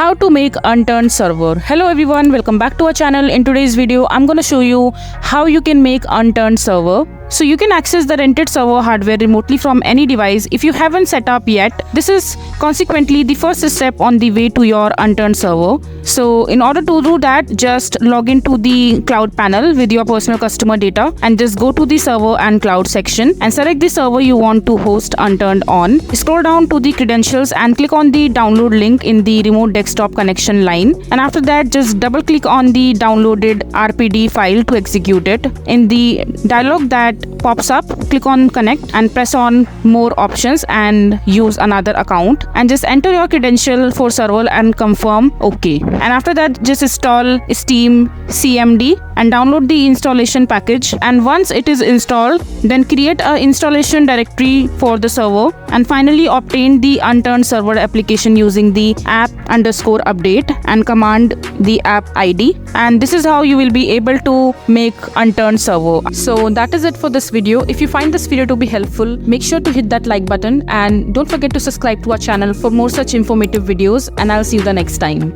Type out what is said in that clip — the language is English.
How to make Unturned server. Hello everyone, welcome back to our channel. In today's video I'm going to show you how you can make Unturned server. So you can access the rented server hardware remotely from any device if you haven't set up yet. This is consequently the first step on the way to your Unturned server. So in order to do that, just log into the cloud panel with your personal customer data and just go to the server and cloud section and select the server you want to host Unturned on. Scroll down to the credentials and click on the download link in the remote desktop connection line, and after that just double click on the downloaded RPD file to execute it. In the dialog that pops up, click on connect and press on more options and use another account, and just enter your credential for server and confirm OK. And after that just install Steam CMD and download the installation package, and once it is installed then create a installation directory for the server, and finally obtain the Unturned server application using the app_update and command the app ID, and this is how you will be able to make Unturned server. So that is it for this video. If you find this video to be helpful, make sure to hit that like button and don't forget to subscribe to our channel for more such informative videos, and I'll see you the next time.